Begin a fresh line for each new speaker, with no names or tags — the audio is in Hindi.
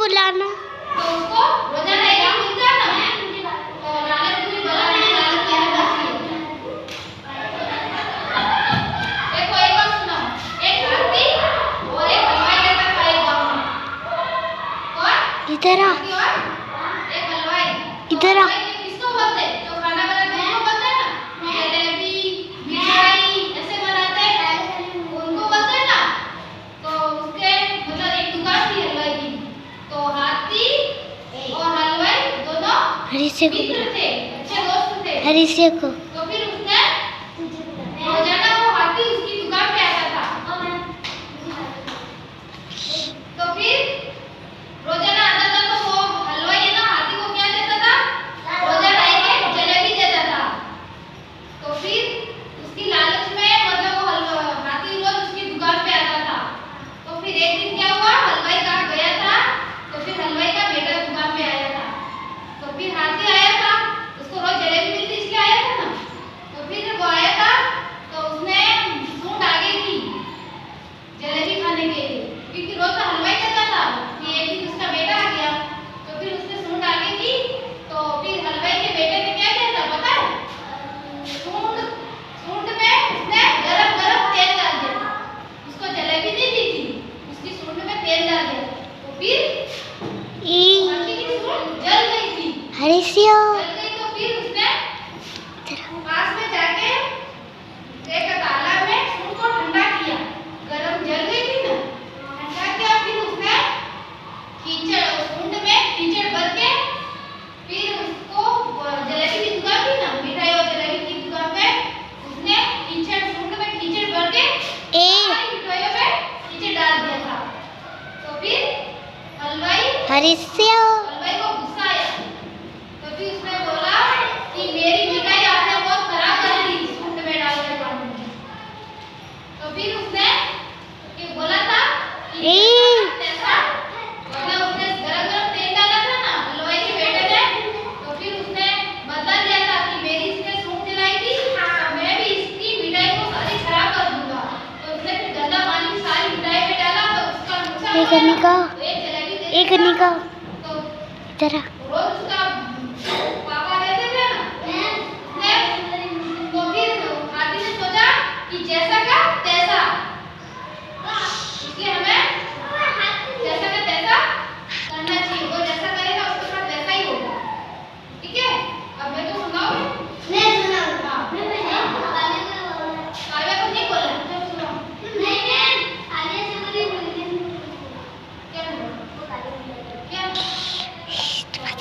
बुलाना।
तो उसको रोजाना एक काम मिलता है ना, तो लालच पूरी बला नहीं, लालच क्या है बची। देखो एक बात सुनो, एक हाथी और एक हलवाई रहता था एक गांव में। कौन?
इधर आ,
हाथी और एक हलवाई।
इधर आ।
हलवाई किसको बोलते हैं? जो खाना बनाते हैं उनको बोलते हैं ना, जलेबी मिठाई ऐसे बनाते हैं उनको बोलते हैं ना। तो उसके मतलब एक दुकान थी हलवाई की। तो हाथी और हलवाई दोनों
हरीशे को
मित्र थे, अच्छे दोस्त थे।
हरीशे को
तो फिर उसने रोजाना वो हाथी उसकी दुकान पे आता था। तो फिर रोजाना आता था तो वो हलवाई है ना हाथी को क्या देता था? रोजाना एक जलेबी देता था। तो फिर उसकी लालच में मतलब वो हाथी रोज उसकी दुकान पे आता था। तो फिर एक दिन क्या हुआ, हलवाई कहाँ गया था, तो फिर हलवाई का बेटा दुकान पे आया था। तो फिर हाथी आया था, उसको रोज जलेबी मिलती इसलिए आया था ना। तो फिर वो आया था तो उसने सूंड आगे की जलेबी खाने के लिए, क्योंकि रोज तो हलवाई देता था कि एक दिन उसका बेटा आ गया। तो फिर उसने सूंड आगे की। तो फिर हलवाई के बेटे ने क्या किया था पता है? सूंड में उसने गरम गरम तेल डाल दिया था। उसको जलेबी नहीं दी थी, उसकी सूंड में तेल डाल दिया। तो फिर हाथी की सूंड जल गई थी।
हरीशियो
जल गई तो फिर उसने पास में जाके एक तालाब में सूंड को ठंडा किया। गरम जल गई थी ना, ठंडा किया। फिर उसने कीचड़ सूंड में कीचड़ भर के फिर उसको जलेबी की दुकान थी ना, मिठाई और जलेबी की दुकान पे उसने कीचड़ सूंड में कीचड़ भर के सारी मिठाइयों में कीचड़ डाल दिया था। तो फिर
हरीशियो
हलवाई को गुस्सा आया। तो फिर उसने बोला कि मेरी मिठाई आपने बहुत खराब कर दी सूंड में डाल के पानी में। तो फिर उसने ये बोला था कि ऐसा मतलब उसने गरम गरम तेल डाला था ना हलवाई के बेटे ने। तो फिर उसने बदला लिया था कि मेरी इसने सूंड जलाई थी, तो मैं भी इसकी मिठाई को सारी खराब कर दूंगा। तो उसने फिर गंदा पानी सारी मिठाई में डाला तो उसका नुकसान
एक करने का,
तो एक जलेबी दे
एक करने का
तो
इधर आ।
रोज उसका पापा देते थे ना, उसने तो फिर हाथी ने सोचा कि जैसा